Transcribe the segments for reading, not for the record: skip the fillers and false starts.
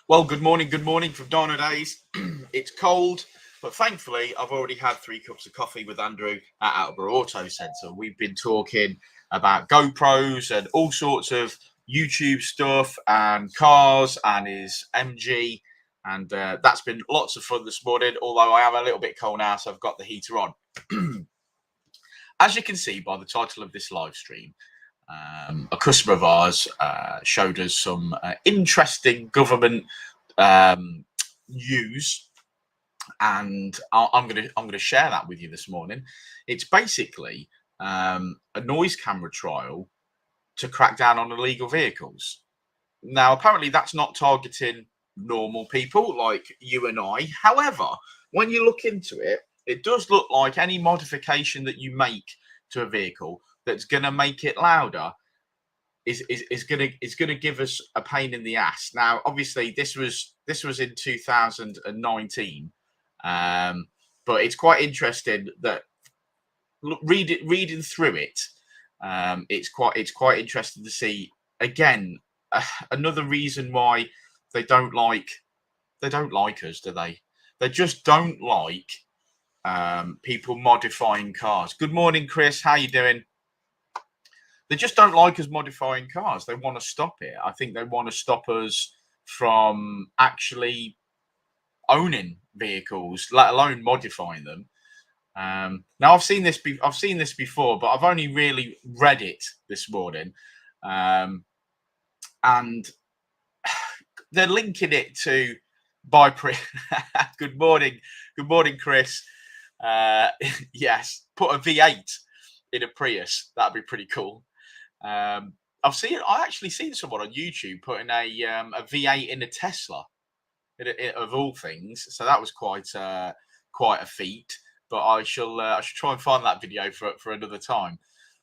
Well, good morning from Dynodaze. It's cold, but thankfully I've already had 3 cups of coffee with Andrew at Attleborough Auto Centre. We've been talking about GoPros and all sorts of YouTube stuff and cars and his MG, and that's been lots of fun this morning, although I am a little bit cold now, so I've got the heater on. As you can see by the title of this live stream, a customer of ours showed us some interesting government news, and I'm going to share that with you this morning. It's basically a noise camera trial to crack down on illegal vehicles. Now, apparently, that's not targeting normal people like you and I. However, when you look into it, it does look like any modification that you make to a vehicle that's going to make it louder is going to give us a pain in the ass. Now, obviously, this was in 2019, but it's quite interesting that reading through it, it's quite interesting to see again another reason why they don't like us, do they? They just don't like people modifying cars. Good morning, Chris. How you doing? They just don't like us modifying cars. They want to stop it. I think they want to stop us from actually owning vehicles, let alone modifying them. Now, I've seen this before, but I've only really read it this morning, and they're linking it to buy. Good morning, Chris. Yes, put a V8 in a Prius. That'd be pretty cool. I actually seen someone on YouTube putting a V8 in a Tesla, of all things. So that was quite a feat. But I shall try and find that video for another time.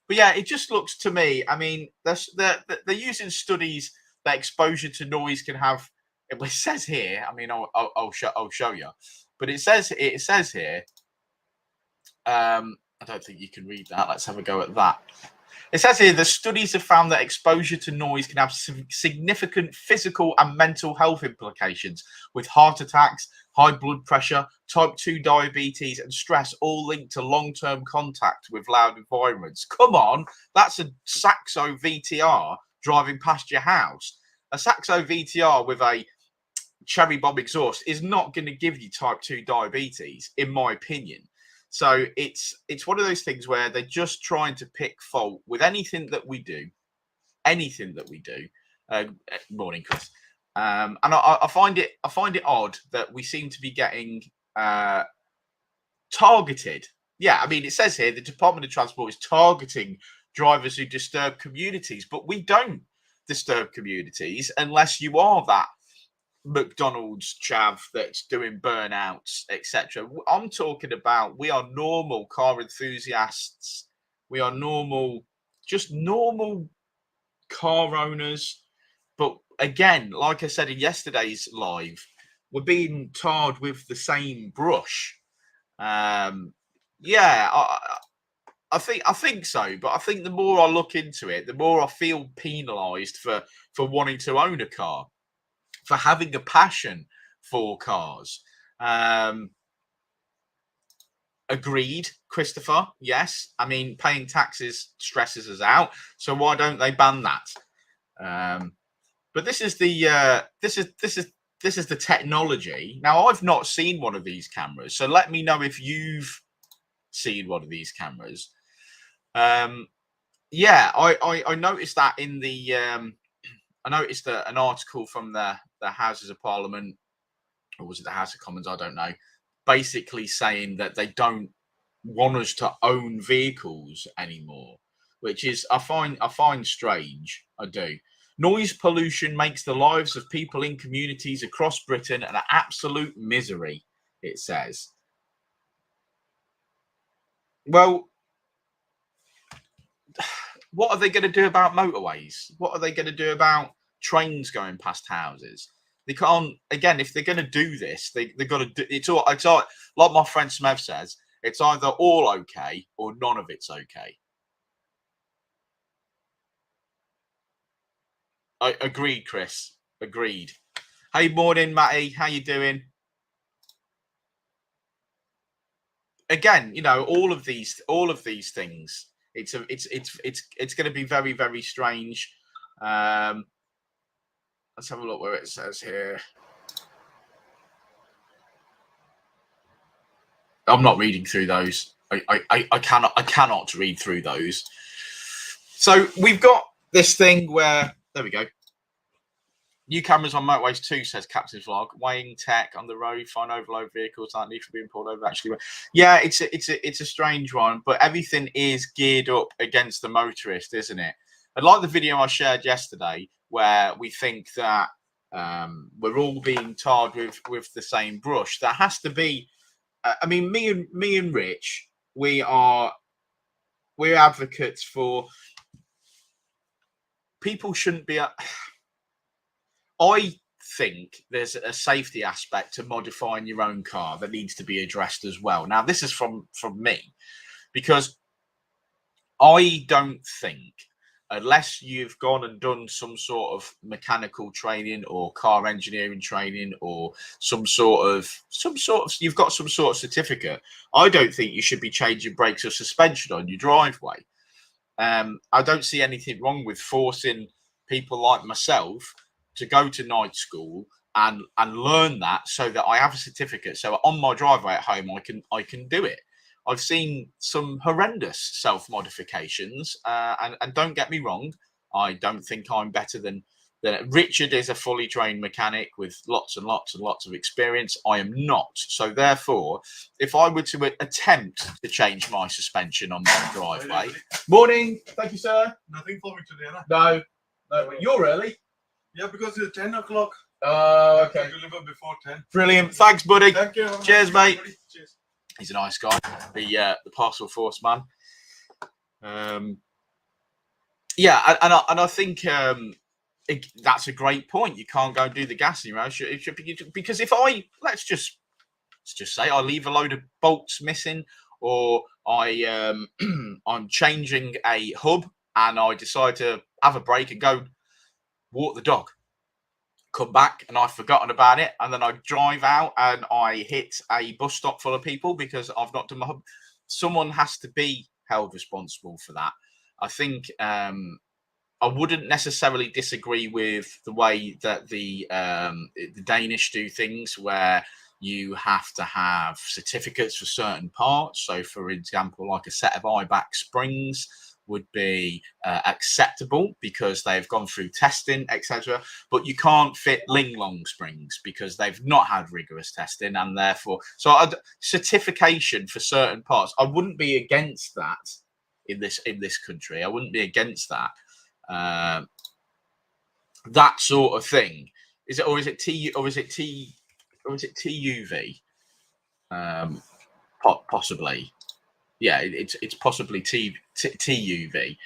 But yeah, it just looks to me. I mean, they're using studies that exposure to noise can have. It says here. I mean, I'll show you. But it says here. I don't think you can read that. Let's have a go at that. It says here, the studies have found that exposure to noise can have significant physical and mental health implications, with heart attacks, high blood pressure, type 2 diabetes, and stress all linked to long-term contact with loud environments. Come on, that's a Saxo VTR driving past your house. A Saxo VTR with a cherry bomb exhaust is not going to give you type 2 diabetes, in my opinion. So it's one of those things where they're just trying to pick fault with anything that we do. Morning, Chris. And I find it odd that we seem to be getting targeted. Yeah, I mean, it says here the Department of Transport is targeting drivers who disturb communities, but we don't disturb communities unless you are that McDonald's chav that's doing burnouts, etc. I'm talking about we are normal car enthusiasts. We are normal car owners. But again, like I said in yesterday's live, we're being tarred with the same brush. Yeah, I think so. But I think the more I look into it, the more I feel penalised for wanting to own a car, for having a passion for cars. Agreed, Christopher. Yes, I mean, paying taxes stresses us out, so why don't they ban that? But this is the technology. Now, I've not seen one of these cameras, so let me know if you've seen one of these cameras. Yeah, I noticed that in the I noticed an article from the Houses of Parliament, or was it the House of Commons? I don't know. Basically saying that they don't want us to own vehicles anymore, which is I find strange. I do. Noise pollution makes the lives of people in communities across Britain an absolute misery, it says. Well, what are they going to do about motorways? What are they going to do about trains going past houses? They can't. Again, if they're going to do this, they've got to do. It's all like my friend Smev says. It's either all okay or none of it's okay. I agreed, Chris. Agreed. Hey, morning, Matty. How you doing? Again, you know, all of these things. It's going to be very, very strange. Let's have a look where it says here. I'm not reading through those. I cannot read through those. So we've got this thing where there we go. New cameras on motorways too, says Captain's Vlog. Weighing tech on the road, find overload vehicles that need for being pulled over. Actually, yeah, it's a strange one, but everything is geared up against the motorist, isn't it? I like the video I shared yesterday where we think that we're all being tarred with the same brush. There has to be. I mean, me and Rich, we're advocates for people shouldn't be. I think there's a safety aspect to modifying your own car that needs to be addressed as well. Now, this is from me, because I don't think, unless you've gone and done some sort of mechanical training or car engineering training or some sort of you've got some sort of certificate, I don't think you should be changing brakes or suspension on your driveway. I don't see anything wrong with forcing people like myself to go to night school and learn that, so that I have a certificate. So on my driveway at home, I can do it. I've seen some horrendous self-modifications, and don't get me wrong, I don't think I'm better than Richard is a fully trained mechanic with lots and lots and lots of experience. I am not. So therefore, if I were to attempt to change my suspension on my driveway, morning, thank you, sir. Nothing for me today, no. You're early. Yeah, because it's 10 o'clock. Oh, okay. Deliver before 10. Brilliant. Thanks, buddy. Thank you. Cheers, mate. Cheers. He's a nice guy. The parcel force man. Yeah, and I think that's a great point. You can't go and do the gas in your house. It should be, because if let's just say I leave a load of bolts missing, or I'm changing a hub and I decide to have a break and go walk the dog, come back and I've forgotten about it, and then I drive out and I hit a bus stop full of people because I've not done my hub. Someone has to be held responsible for that. I think I wouldn't necessarily disagree with the way that the Danish do things, where you have to have certificates for certain parts. So, for example, like a set of IBAC springs would be acceptable because they've gone through testing, etc. But you can't fit Linglong springs because they've not had rigorous testing, and therefore, so certification for certain parts, I wouldn't be against that in this country. I wouldn't be against that. That sort of thing. Is it TUV? Possibly. Yeah, it's possibly TUV.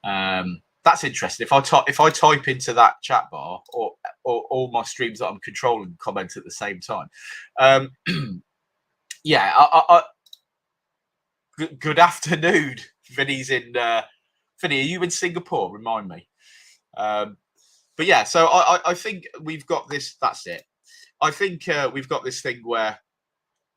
That's interesting. If I type into that chat bar, or all my streams that I'm controlling comment at the same time. Yeah. Good afternoon. Vinny's in. Vinny, are you in Singapore? Remind me. But yeah, so I think we've got this. That's it. I think we've got this thing where,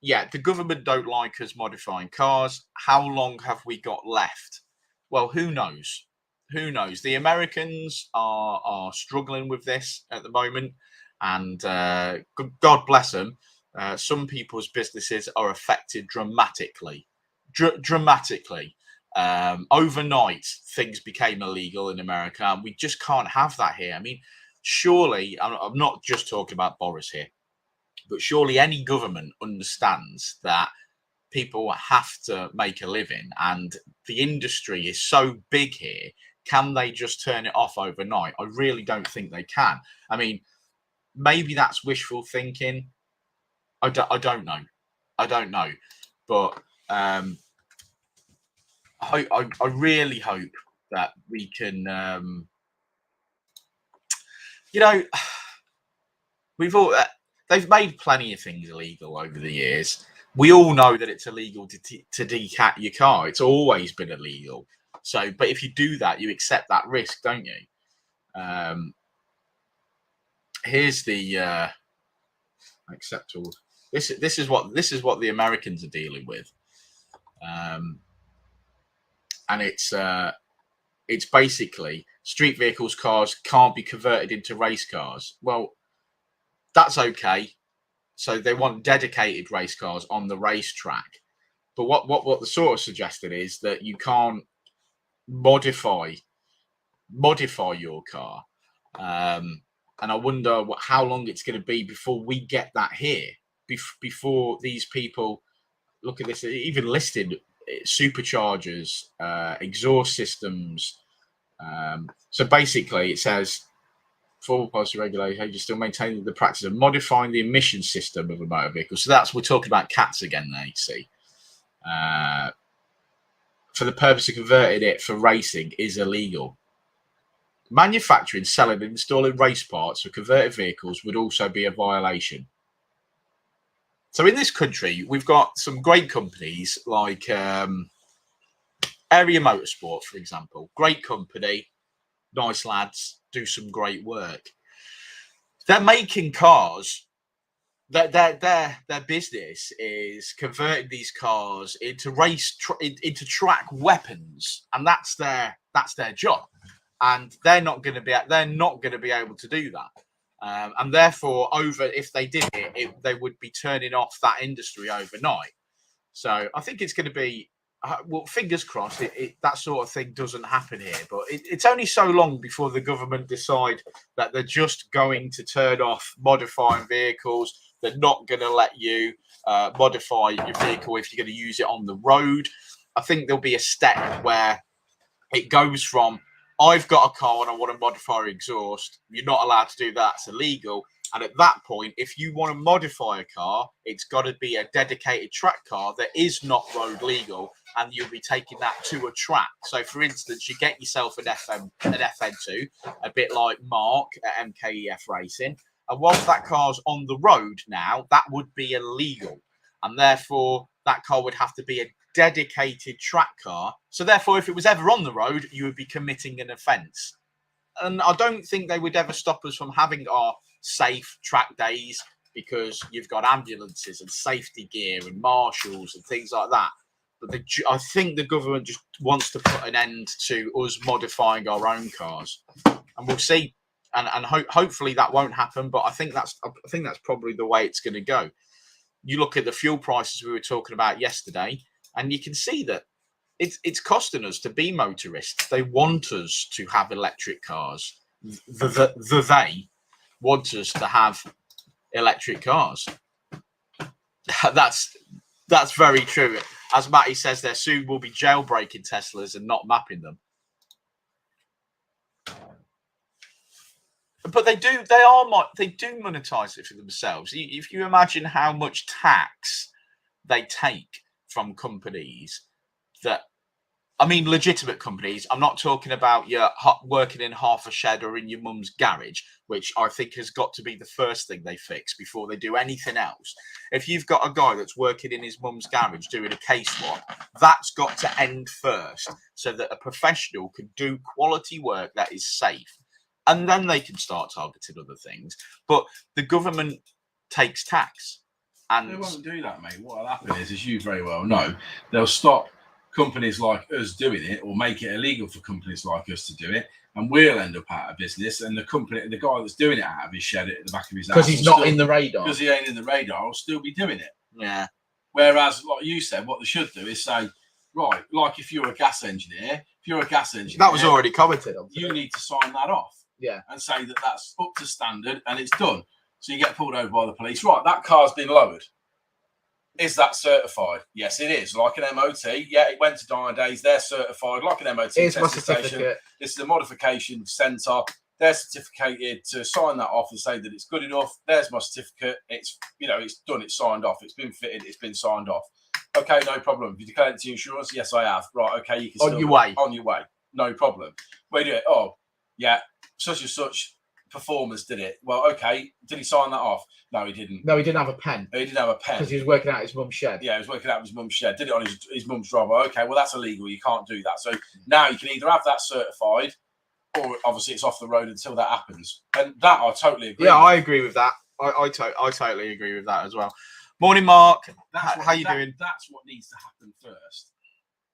yeah, the government don't like us modifying cars. How long have we got left? Well, who knows? Who knows? The Americans are struggling with this at the moment, and God bless them. Some people's businesses are affected dramatically. Dramatically. Overnight, things became illegal in America, and we just can't have that here. I mean, surely, I'm not just talking about Boris here, but surely any government understands that people have to make a living, and the industry is so big here. Can they just turn it off overnight? I really don't think they can. I mean, maybe that's wishful thinking. I don't know. I don't know. But I really hope that we can, they've made plenty of things illegal over the years. We all know that it's illegal to decat your car. It's always been illegal. So, but if you do that, you accept that risk, don't you? here's the acceptable. This is what the Americans are dealing with, and it's basically street vehicles, cars can't be converted into race cars. Well, that's okay. So they want dedicated race cars on the racetrack. But what the sort of suggested is that you can't modify your car. And I wonder how long it's going to be before we get that here, before these people look at this, even listed superchargers, exhaust systems. So basically it says, for policy regulation, you still maintain the practice of modifying the emission system of a motor vehicle. So we're talking about cats again there, you see. For the purpose of converting it for racing is illegal. Manufacturing, selling, and installing race parts for converted vehicles would also be a violation. So in this country, we've got some great companies like Area Motorsport, for example. Great company, nice lads, do some great work. They're making cars. Their business is converting these cars into into track weapons, and that's their job. And they're not going to be able to do that. And therefore, if they did it, they would be turning off that industry overnight. So I think it's going to be, well, fingers crossed, that sort of thing doesn't happen here. But it's only so long before the government decide that they're just going to turn off modifying vehicles. They're not going to let you modify your vehicle if you're going to use it on the road. I think there'll be a step where it goes from, I've got a car and I want to modify your exhaust. You're not allowed to do that. It's illegal. And at that point, if you want to modify a car, it's got to be a dedicated track car that is not road legal, and you'll be taking that to a track. So, for instance, you get yourself an FN2, a bit like Mark at MKEF Racing. And whilst that car's on the road now, that would be illegal. And therefore, that car would have to be a dedicated track car. So therefore, if it was ever on the road, you would be committing an offence. And I don't think they would ever stop us from having our safe track days, because you've got ambulances and safety gear and marshals and things like that. But I think the government just wants to put an end to us modifying our own cars, and we'll see. And hopefully that won't happen. But I think that's probably the way it's going to go. You look at the fuel prices we were talking about yesterday, and you can see that it's costing us to be motorists. They want us to have electric cars. They want us to have electric cars. That's very true. As Matty says, there soon will be jailbreaking Teslas and not mapping them. But they do monetize it for themselves. If you imagine how much tax they take from companies legitimate companies. I'm not talking about your working in half a shed or in your mum's garage, which I think has got to be the first thing they fix before they do anything else. If you've got a guy that's working in his mum's garage doing a K-swap, that's got to end first, so that a professional can do quality work that is safe. And then they can start targeting other things. But the government takes tax. And they won't do that, mate. What will happen is, as you very well know, they'll stop companies like us doing it, or make it illegal for companies like us to do it, and we'll end up out of business. And the guy that's doing it out of his shed at the back of his house, because he's not in the radar. Because he ain't in the radar, will still be doing it. Yeah. Whereas, like you said, what they should do is say, right, like if you're a gas engineer, that was already commented on. You need to sign that off. Yeah. And say that that's up to standard and it's done. So you get pulled over by the police. Right, that car's been lowered. Is that certified? Yes, it is. Like an MOT. Yeah, it went to Dynodaze. They're certified. Like an MOT. Here's my certificate. This is a modification centre. They're certificated to sign that off and say that it's good enough. There's my certificate. It's done. It's signed off. It's been fitted. It's been signed off. Okay, no problem. Have you declared it to insurance? Yes, I have. Right, okay, you can on your way. On your way. No problem. Where do you? Oh, yeah, such and such performance did it. Well, okay. Did he sign that off? No, he didn't. No, he didn't have a pen. He didn't have a pen. Because he was working out his mum's shed. Yeah, he was working out his mum's shed. Did it on his mum's driveway. Okay, well, that's illegal. You can't do that. So now you can either have that certified, or obviously it's off the road until that happens. And that I totally agree. Yeah, with. I agree with that. I totally agree with that as well. Morning, Mark. How you doing? That's what needs to happen first,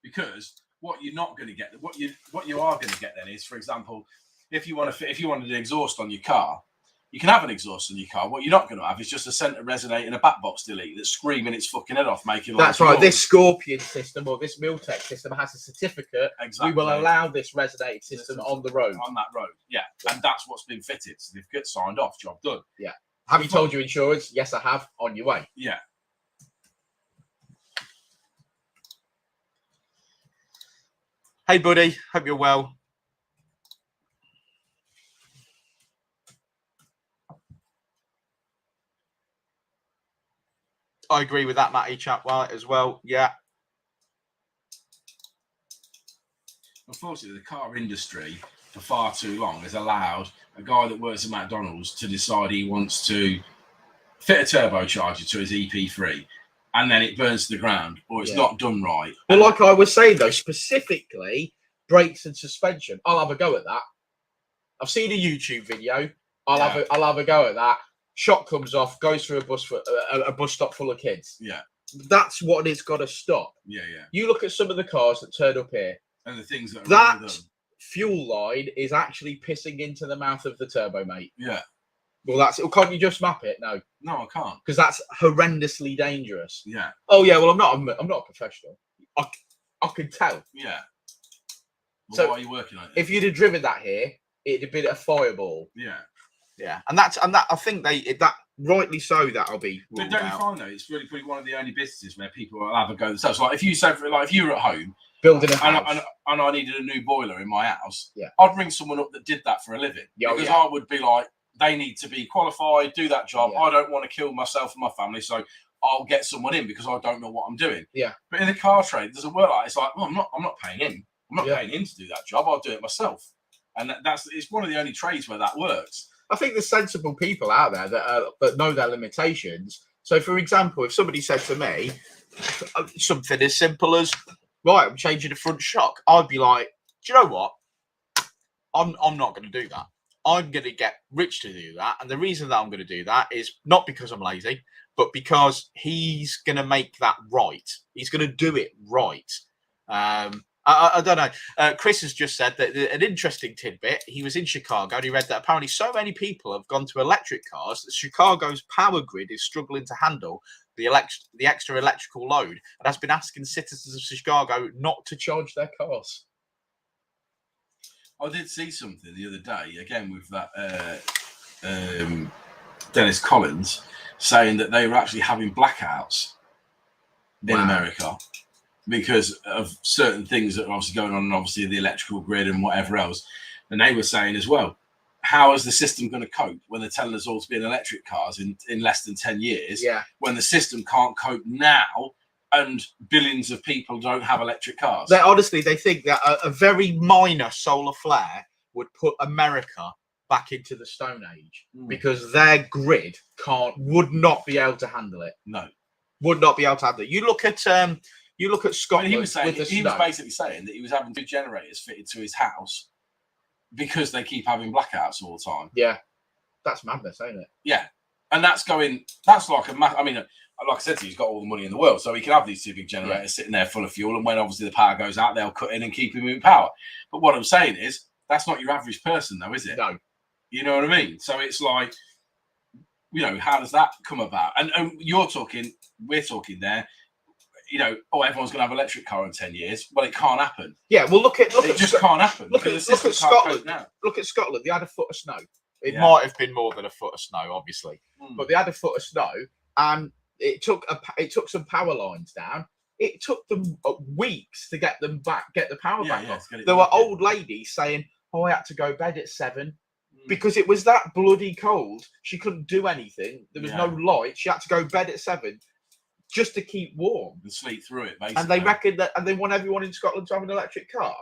because what you're not going to get, what you are going to get then is, for example, if you wanted an exhaust on your car, you can have an exhaust on your car. What you're not going to have is just a centre resonate and a back box delete that's screaming its fucking head off, making. That's right. This Scorpion system or this Miltech system has a certificate. Exactly. We will allow this resonating system on the road. On that road, yeah. And that's what's been fitted. Certificate signed off. Job done. Yeah. Have you told your insurance? Yes, I have. On your way. Yeah. Hey, buddy. Hope you're well. I agree with that, Matty Chatwell, as well. Yeah. Unfortunately, the car industry for far too long has allowed a guy that works at McDonald's to decide he wants to fit a turbocharger to his EP3, and then it burns to the ground, or it's not done right. Well, like I was saying, though, specifically brakes and suspension, I'll have a go at that. I've seen a YouTube video. I'll have a go at that. Shot comes off, goes through a bus stop full of kids. Yeah. That's what it's got to stop. Yeah, yeah. You look at some of the cars that turn up here. And the things that are that wrong with them. Fuel line is actually pissing into the mouth of the turbo, mate. Yeah. Well, that's it. Can't you just map it? No. No, I can't. Because that's horrendously dangerous. Yeah. Oh yeah. Well, I'm not a professional. I can tell. Yeah. Well, So why are you working on it? if you'd have driven that here, it'd have been a fireball. Yeah. Yeah. And that I think that rightly so. That'll be. But don't you find though, it's really probably one of the only businesses where people will have a go themselves. Like if you say, if you were at home building a house, and I needed a new boiler in my house, yeah, I'd ring someone up that did that for a living. Yeah, because I would be like, they need to be qualified, do that job. Yeah. I don't want to kill myself and my family, so I'll get someone in because I don't know what I'm doing. Yeah. But in the car trade, it doesn't work like that. It's like, well, I'm not paying him. I'm not paying him to do that job. I'll do it myself. And it's one of the only trades where that works. I think there's sensible people out there that know their limitations. So, for example, if somebody said to me something as simple as, right, I'm changing the front shock, I'd be like, do you know what? I'm not going to do that. I'm going to get Rich to do that. And the reason that I'm going to do that is not because I'm lazy, but because he's going to make that right. He's going to do it right. I don't know. Chris has just said that an interesting tidbit. He was in Chicago and he read that apparently so many people have gone to electric cars that Chicago's power grid is struggling to handle the extra electrical load and has been asking citizens of Chicago not to charge their cars. I did see something the other day, again with that Dennis Collins, saying that they were actually having blackouts in America because of certain things that are obviously going on, and obviously the electrical grid and whatever else. And they were saying as well, how is the system going to cope when they're telling us all to be in electric cars in less than 10 years? Yeah. When the system can't cope now and billions of people don't have electric cars. They think that a very minor solar flare would put America back into the Stone Age because their grid would not be able to handle it. No. Would not be able to handle it. You look at Scotland. He was basically saying that he was having 2 generators fitted to his house because they keep having blackouts all the time. Yeah, that's madness, ain't it? Yeah, and that's like I mean, like I said to you, he's got all the money in the world, so he can have these 2 big generators sitting there full of fuel, and when obviously the power goes out, they'll cut in and keep him in power. But what I'm saying is, that's not your average person, though, is it? No. You know what I mean? So it's like, how does that come about? And we're talking there. Everyone's going to have an electric car in 10 years. Well, it can't happen. Yeah, well, it just can't happen. Look at Scotland now. Look at Scotland. They had a foot of snow. It might have been more than a foot of snow, obviously, but they had a foot of snow, and it took some power lines down. It took them weeks to get the power back on. There were old ladies saying, "Oh, I had to go to bed at 7 because it was that bloody cold. She couldn't do anything. There was no light. She had to go to bed at 7." Just to keep warm and sleep through it, basically. And they reckon that, and they want everyone in Scotland to have an electric car.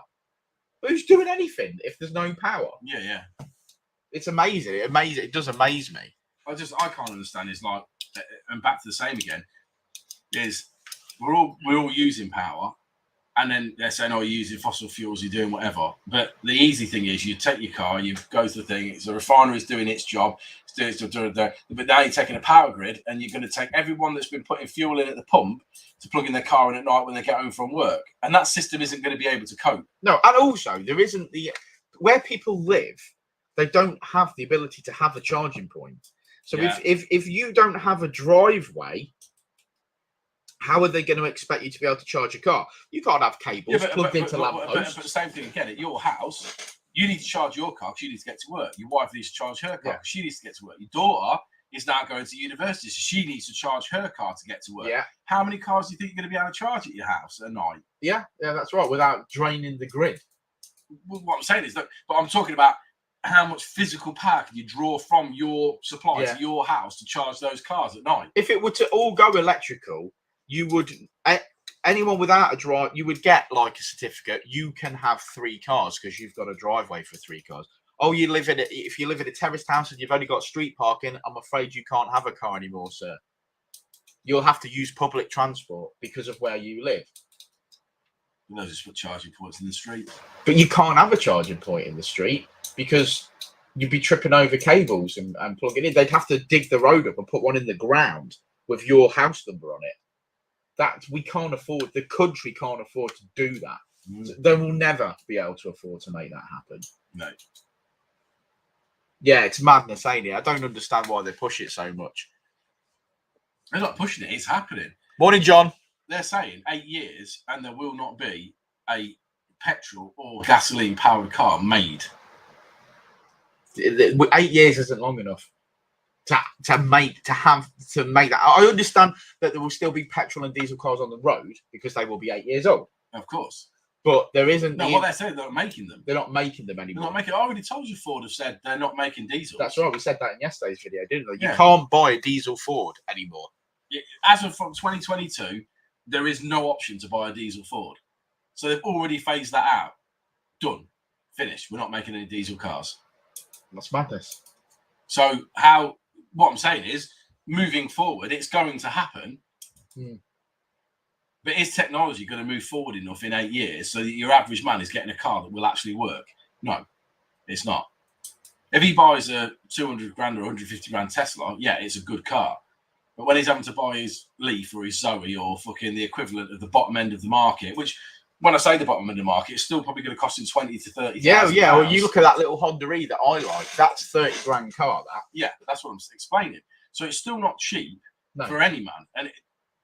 But who's doing anything if there's no power? Yeah, yeah. It's amazing. It does amaze me. I can't understand. It's like, and back to the same again. Is we're all using power, And then they're saying, oh, you're using fossil fuels, you're doing whatever. But the easy thing is you take your car, you go to the thing, it's a refinery's doing its job, but now you're taking a power grid and you're going to take everyone that's been putting fuel in at the pump to plug in their car in at night when they get home from work. And that system isn't going to be able to cope. No, and also there isn't where people live, they don't have the ability to have a charging point. So if you don't have a driveway, how are they going to expect you to be able to charge a car? You can't have cables plugged into lampposts. But the same thing again, at your house, you need to charge your car because you need to get to work. Your wife needs to charge her car because she needs to get to work. Your daughter is now going to university, so she needs to charge her car to get to work. Yeah. How many cars do you think you're going to be able to charge at your house at night? Yeah, that's right, without draining the grid. Well, what I'm saying is that, but I'm talking about how much physical power can you draw from your supply to your house to charge those cars at night? If it were to all go electrical, you would anyone without a drive, you would get like a certificate. You can have 3 cars because you've got a driveway for 3 cars. Oh, if you live in a terraced house and you've only got street parking, I'm afraid you can't have a car anymore, sir. You'll have to use public transport because of where you live. They'll just put charging points in the street. But you can't have a charging point in the street because you'd be tripping over cables and plugging in. They'd have to dig the road up and put one in the ground with your house number on it. That we can't afford. The country can't afford to do that. They will never be able to afford to make that happen. No. Yeah, it's madness, ain't it? I don't understand why they push it so much. They're not pushing it. It's happening. Morning, John. They're saying 8 years and there will not be a petrol or gasoline powered car made. 8 years isn't long enough to make that. I understand that there will still be petrol and diesel cars on the road because they will be 8 years old. Of course. But there isn't. No, what they're saying, they're not making them. They're not making them anymore. They're not making. I already told you Ford have said they're not making diesel. That's right. We said that in yesterday's video, didn't we? You can't buy a diesel Ford anymore. As of from 2022, there is no option to buy a diesel Ford. So they've already phased that out. Done. Finished. We're not making any diesel cars. That's madness. So what I'm saying is, moving forward, it's going to happen. But is technology going to move forward enough in 8 years so that your average man is getting a car that will actually work? No, it's not. If he buys a 200 grand or 150 grand Tesla, yeah, it's a good car. But when he's having to buy his Leaf or his Zoe or fucking the equivalent of the bottom end of the market, which when I say the bottom end of the market, it's still probably going to cost him 20 to 30. Yeah. Well, you look at that little Honda E that I like. That's 30 grand car. That. Yeah, that's what I'm explaining. So it's still not cheap for any man, and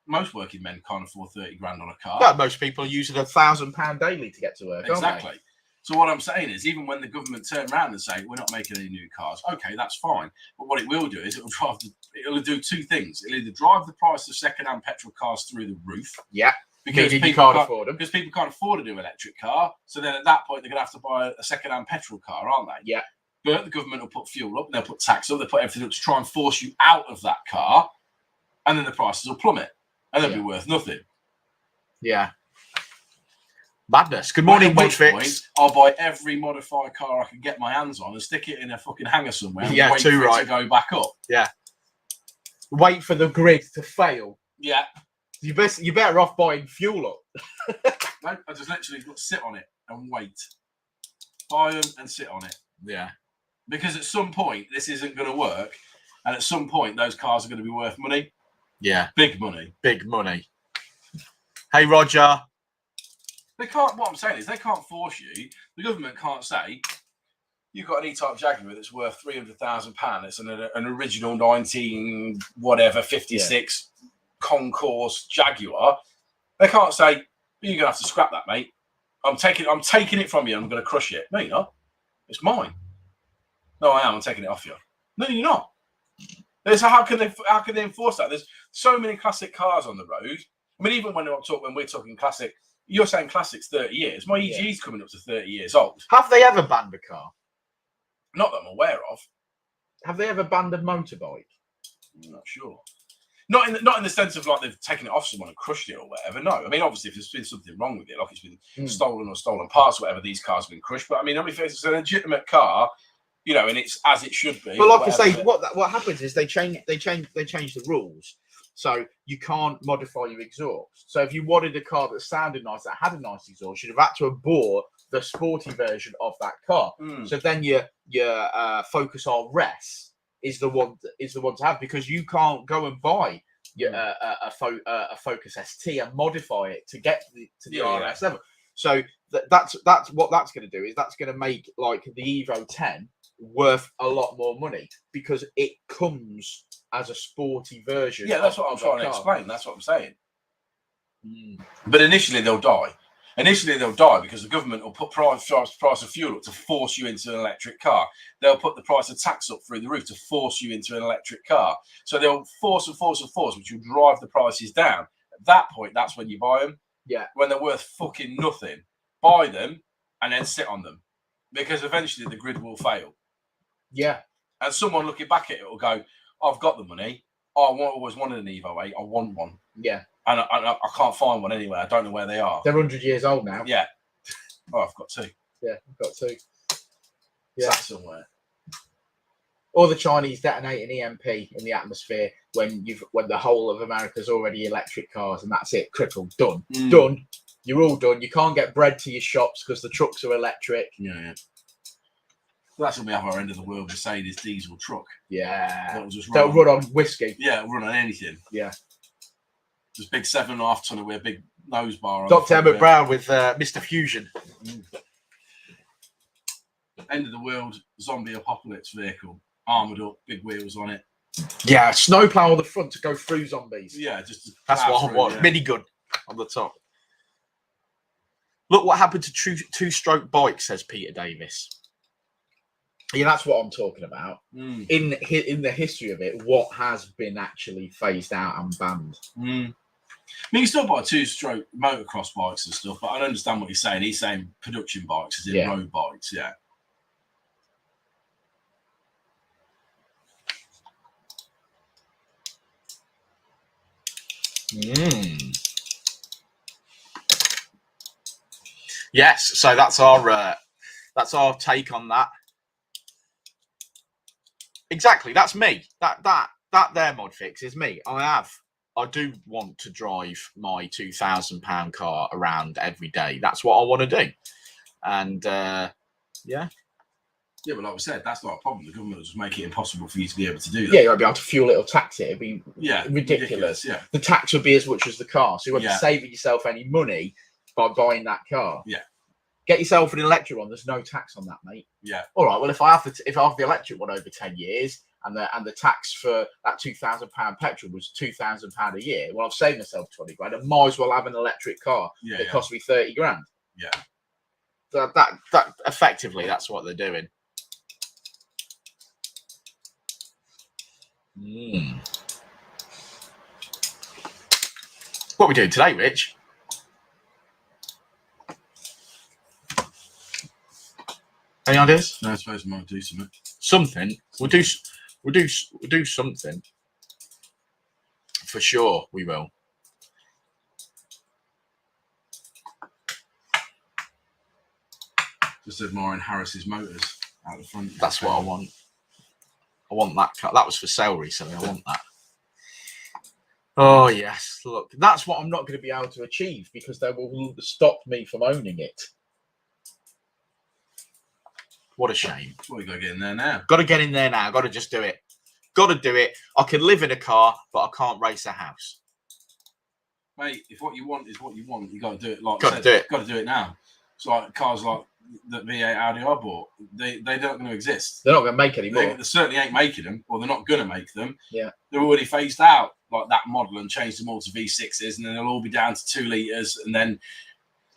most working men can't afford 30 grand on a car. But most people are using £1,000 daily to get to work. Exactly. So what I'm saying is, even when the government turn around and say we're not making any new cars, okay, that's fine. But what it will do is it'll do 2 things. It'll either drive the price of second-hand petrol cars through the roof. Yeah. Because people can't afford them. Because people can't afford a new electric car. So then at that point they're going to have to buy a second-hand petrol car, aren't they? Yeah. But the government will put fuel up, and they'll put tax up, they'll put everything up to try and force you out of that car, and then the prices will plummet. And they'll be worth nothing. Yeah. Madness. Good morning, Woodfix. I'll buy every modified car I can get my hands on and stick it in a fucking hangar somewhere. And wait for it to go back up. Yeah. Wait for the grid to fail. Yeah. You're better off buying fuel up. No, I just literally sit on it and wait. Buy them and sit on it. Yeah. Because at some point this isn't going to work, and at some point those cars are going to be worth money. Yeah. Big money. Big money. Hey, Roger. They can't. What I'm saying is, they can't force you. The government can't say you've got an E-Type Jaguar that's worth £300,000. It's an original 56 concourse Jaguar. They can't say you're gonna have to scrap that, mate. I'm taking it from you. And I'm going to crush it. No, you're not. It's mine. No, I am. I'm taking it off you. No, you're not. So how can they enforce that? There's so many classic cars on the road. I mean, even when we're talking classic, you're saying classic's 30 years. My EG's coming up to 30 years old. Have they ever banned a car? Not that I'm aware of. Have they ever banned a motorbike? I'm not sure. Not in the sense of like they've taken it off someone and crushed it or whatever. No, I mean obviously if there's been something wrong with it, like it's been stolen or stolen parts or whatever, these cars have been crushed. But I mean, if it's a legitimate car, you know, and it's as it should be. Well, like I say, what happens is they change the rules. So you can't modify your exhaust. So if you wanted a car that sounded nice, that had a nice exhaust, you'd have had to have bought the sporty version of that car. So then your Focus RS is the one to have, because you can't go and buy a Focus ST and modify it to get to the RS level. So that's what that's going to do, is that's going to make like the Evo 10 worth a lot more money, because it comes as a sporty version. Yeah, that's what I'm trying to explain. That's what I'm saying. But initially they'll die. Initially they'll die because the government will put price of fuel up to force you into an electric car. They'll put the price of tax up through the roof to force you into an electric car. So they'll force, which will drive the prices down. At that point, that's when you buy them. Yeah. When they're worth fucking nothing, buy them and then sit on them, because eventually the grid will fail. Yeah. And someone looking back at it will go, I've got the money. I always wanted an Evo 8. I want one. Yeah. And I can't find one anywhere. I don't know where they are. They're 100 years old now. Yeah. Oh, I've got two. Yeah, I've got two. Yeah. Sat somewhere. Or the Chinese detonating EMP in the atmosphere when the whole of America's already electric cars, and that's it. Crippled. Done. Done. You're all done. You can't get bread to your shops because the trucks are electric. Yeah. That's when we have our end of the world Mercedes diesel truck. Yeah. That'll just They'll run on whiskey. Yeah, run on anything. Yeah. Just big 7.5 tonner with a big nose bar on. Dr. Emmett Brown with Mr. Fusion. End of the world zombie apocalypse vehicle. Armoured up, big wheels on it. Yeah, snowplow on the front to go through zombies. Yeah, just that's what I want. Yeah. Minigun on the top. Look what happened to two-stroke bikes, says Peter Davis. Yeah, that's what I'm talking about. In the history of it, what has been actually phased out and banned. I mean, you can still buy two-stroke motocross bikes and stuff, but I don't understand what he's saying. He's saying production bikes, as in road bikes, yeah. Yes, so that's our take on that. Exactly, that's me. That there mod fix is me. I do want to drive my £2,000 car around every day. That's what I want to do. And yeah. Yeah, but like we said, that's not a problem. The government will just make it impossible for you to be able to do that. Yeah, you won't be able to fuel it or tax it. It'd be ridiculous. Yeah. The tax would be as much as the car. So you won't be saving yourself any money by buying that car. Yeah. Get yourself an electric one. There's no tax on that, mate. Yeah. All right. Well, if I have the electric one over 10 years and the tax for that £2,000 petrol was £2,000 a year, well, I've saved myself 20 grand. I might as well have an electric car that cost me 30 grand. Yeah. So that effectively, that's what they're doing. What are we doing today, Rich? Any ideas? No, I suppose we might do something. Something. We'll do something. For sure, we will. Just admiring Harris's motors out the front. That's what I want. I want that car. That was for sale recently. I want that. Oh, yes. Look, that's what I'm not going to be able to achieve because they will stop me from owning it. What a shame. Well, you got to get in there now. Got to get in there now. Got to just do it. Got to do it. I can live in a car, but I can't race a house. Mate, if what you want is what you want, you got to do it. Like got to do it. Got to do it now. It's like cars like the V8 Audi I bought. They're not going to exist. They're not going to make any more. They certainly ain't making them, or they're not going to make them. Yeah. They're already phased out like that model and changed them all to V6s, and then they'll all be down to 2 litres, and then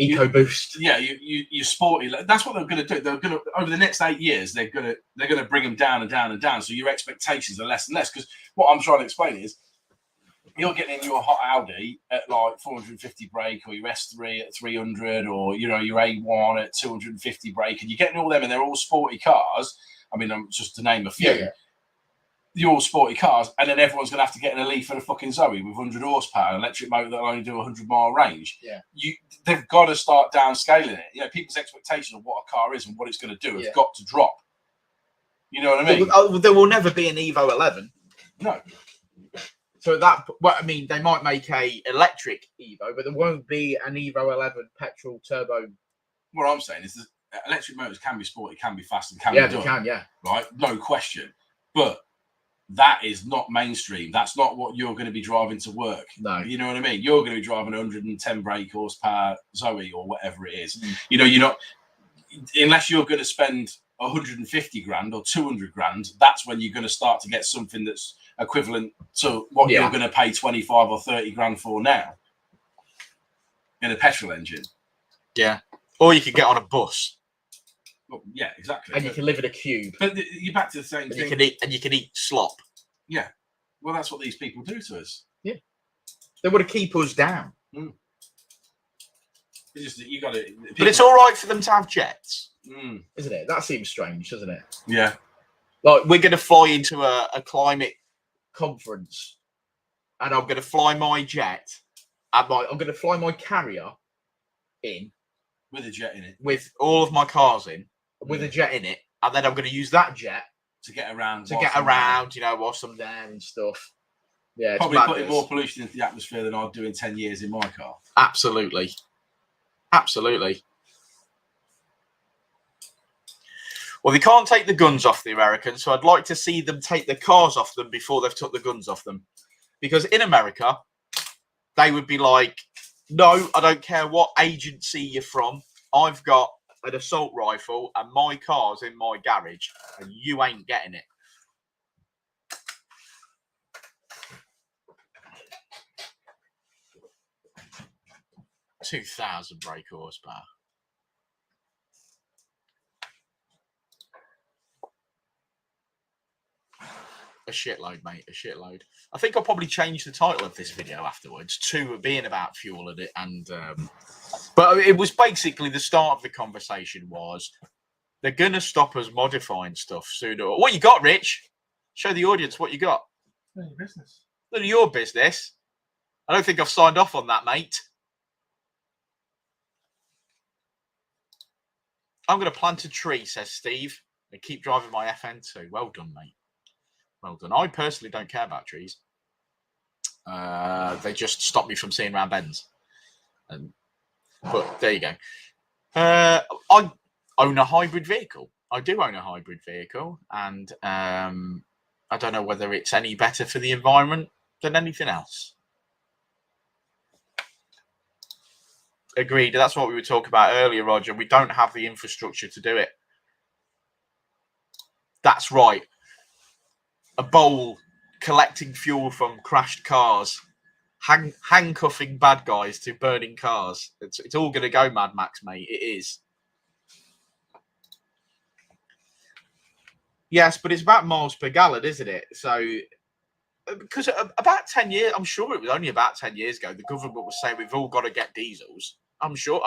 EcoBoost. Yeah, you sporty. That's what they're going to do. They're going to over the next 8 years. They're going to bring them down and down and down. So your expectations are less and less. Because what I'm trying to explain is, you're getting in your hot Audi at like 450 brake, or your S3 at 300, or your A1 at 250 brake, and you're getting all them, and they're all sporty cars. I mean, just to name a few. Yeah. You're all sporty cars, and then everyone's going to have to get in a Leaf and a fucking Zoe with 100 horsepower, an electric motor that'll only do 100-mile range. Yeah. They've got to start downscaling it. People's expectation of what a car is and what it's going to do has got to drop. You know what I mean? There will never be an Evo 11. No. So well, I mean, they might make a electric Evo, but there won't be an Evo 11 petrol turbo. What I'm saying is that electric motors can be sporty, can be fast, and can Yeah, be done. they can, yeah. Right, no question. But that is not mainstream. That's not what you're going to be driving to work. No. You know what I mean? You're going to be driving 110 brake horsepower Zoe or whatever it is. You know, you're not, unless you're going to spend 150 grand or 200 grand, that's when you're going to start to get something that's equivalent to what you're going to pay 25 or 30 grand for now in a petrol engine. Yeah. Or you could get on a bus. Well, yeah, exactly. And you can live in a cube. But you're back to the same thing. You can eat slop. Yeah. Well, that's what these people do to us. Yeah. They want to keep us down. Mm. It's just that you got to. But it's all right for them to have jets, isn't it? That seems strange, doesn't it? Yeah. Like, we're going to fly into a climate conference, and I'm going to fly my jet, and I'm going to fly my carrier in with a jet in it, with all of my cars in, with a jet in it, and then I'm going to use that jet to get around. You know, whilst I'm there and stuff. Yeah, it's probably putting more pollution into the atmosphere than I'd do in 10 years in my car. Absolutely. Absolutely. Well, they can't take the guns off the Americans, so I'd like to see them take the cars off them before they've took the guns off them. Because in America, they would be like, no, I don't care what agency you're from. I've got an assault rifle and my car's in my garage and you ain't getting it. $2,000 brake horsepower. A shitload, mate. A shitload. I think I'll probably change the title of this video afterwards to being about fuel and but it was basically the start of the conversation was they're gonna stop us modifying stuff sooner. What you got, Rich? Show the audience what you got. None of your business. None of your business. I don't think I've signed off on that, mate. I'm going to plant a tree, says Steve, and keep driving my FN2. Well done, mate. Well done. I personally don't care about trees. They just stop me from seeing round bends. But there you go. I own a hybrid vehicle. I do own a hybrid vehicle. And I don't know whether it's any better for the environment than anything else. Agreed. That's what we were talking about earlier, Roger. We don't have the infrastructure to do it. That's right. A bowl collecting fuel from crashed cars, handcuffing bad guys to burning cars. It's all going to go Mad Max, mate. It is. Yes, but it's about miles per gallon, isn't it? So, because about 10 years, I'm sure it was only about 10 years ago, the government was saying we've all got to get diesels. I'm sure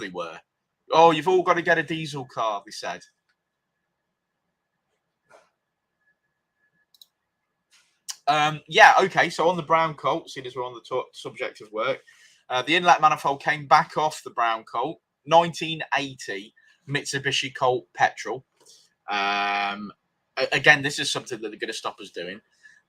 they were. Oh, you've all got to get a diesel car, they said. Yeah, okay. So on the brown Colt, seeing as we're on the subject of work, the inlet manifold came back off the brown Colt, 1980 Mitsubishi Colt petrol. Again, this is something that they're going to stop us doing.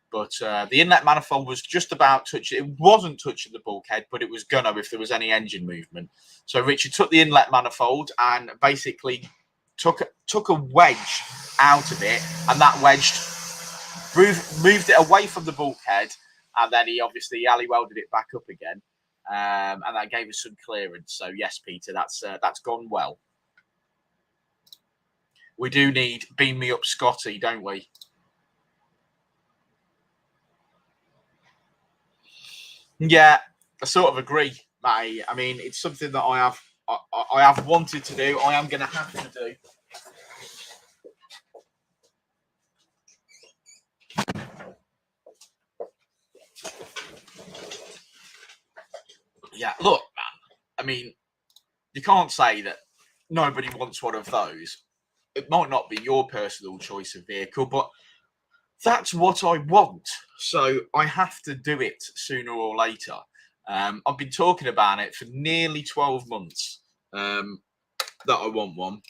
But the inlet manifold was just about touching. It wasn't touching the bulkhead, but it was gonna if there was any engine movement. So Richard took the inlet manifold and basically took a wedge out of it, and that wedge moved it away from the bulkhead, and then he obviously alley welded it back up again, and that gave us some clearance. So yes, Peter, that's gone well. We do need beam me up Scotty, don't we? Yeah, I sort of agree, Matty. I mean, it's something that I have wanted to do. I am going to have to do. Yeah, look, man. I mean, you can't say that nobody wants one of those. It might not be your personal choice of vehicle, but that's what I want. So I have to do it sooner or later. I've been talking about it for nearly 12 months that I want one.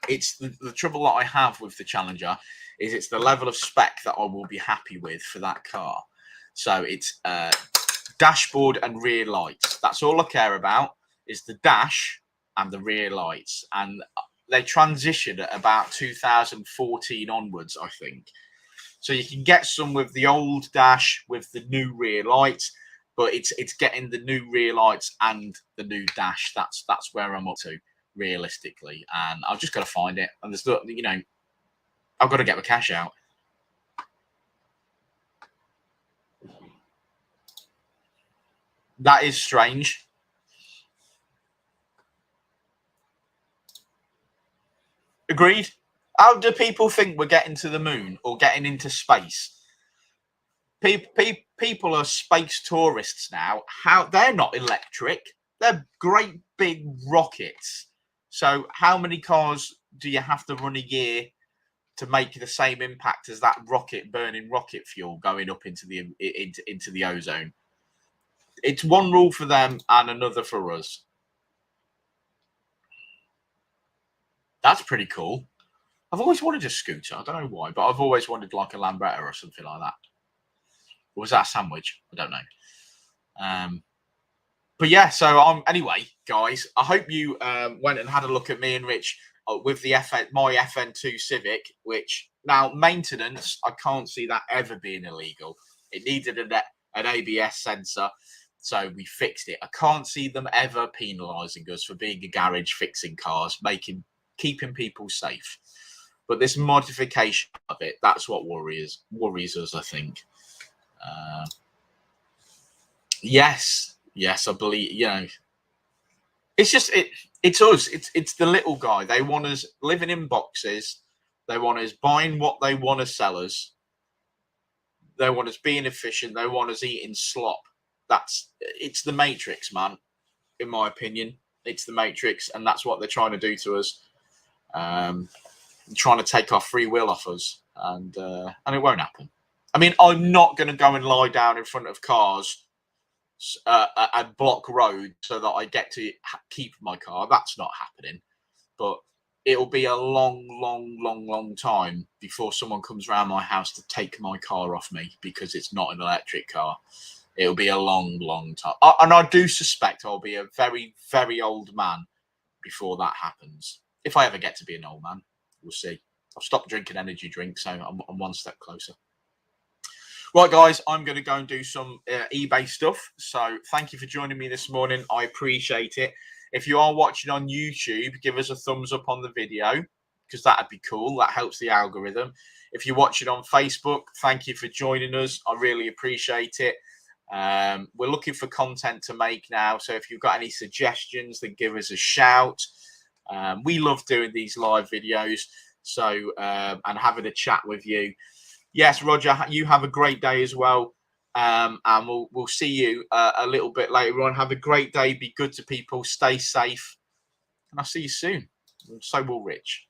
It's the trouble that I have with the Challenger is it's the level of spec that I will be happy with for that car. So it's dashboard and rear lights. That's all I care about, is the dash and the rear lights. And they transitioned at about 2014 onwards, I think. So you can get some with the old dash with the new rear lights, but it's getting the new rear lights and the new dash. That's where I'm up to realistically, and I've just got to find it. And there's, you know, I've got to get the cash out. That is strange. Agreed. How do people think we're getting to the moon or getting into space? People are space tourists now. How they're not electric? They're great big rockets. So how many cars do you have to run a year to make the same impact as that rocket burning rocket fuel going up into the ozone? It's one rule for them and another for us. That's pretty cool. I've always wanted a scooter. I don't know why, but I've always wanted like a Lambretta or something like that. Or was that a sandwich? I don't know. But yeah, so anyway, guys, I hope you went and had a look at me and Rich with the my FN2 Civic, which now maintenance, I can't see that ever being illegal. It needed an ABS sensor, so we fixed it. I can't see them ever penalising us for being a garage fixing cars, keeping people safe. But this modification of it, that's what worries us, I think. Yes, I believe, you know, it's just, it's us. It's the little guy. They want us living in boxes. They want us buying what they want to sell us. They want us being efficient. They want us eating slop. It's the Matrix, man, in my opinion. It's the Matrix, and that's what they're trying to do to us. Trying to take our free will off us, and it won't happen. I mean, I'm not going to go and lie down in front of cars and block road so that I get to keep my car. That's not happening. But it'll be a long time before someone comes around my house to take my car off me because it's not an electric car. It'll be a long time. And I do suspect I'll be a very, very old man before that happens. If I ever get to be an old man, we'll see. I've stopped drinking energy drinks, so I'm one step closer. Right, guys, I'm going to go and do some eBay stuff. So thank you for joining me this morning. I appreciate it. If you are watching on YouTube, give us a thumbs up on the video because that'd be cool. That helps the algorithm. If you're watching on Facebook, thank you for joining us. I really appreciate it. We're looking for content to make now. So if you've got any suggestions, then give us a shout. We love doing these live videos. So, and having a chat with you. Yes, Roger, you have a great day as well. And we'll see you a little bit later on. Have a great day. Be good to people. Stay safe. And I'll see you soon. And so will Rich.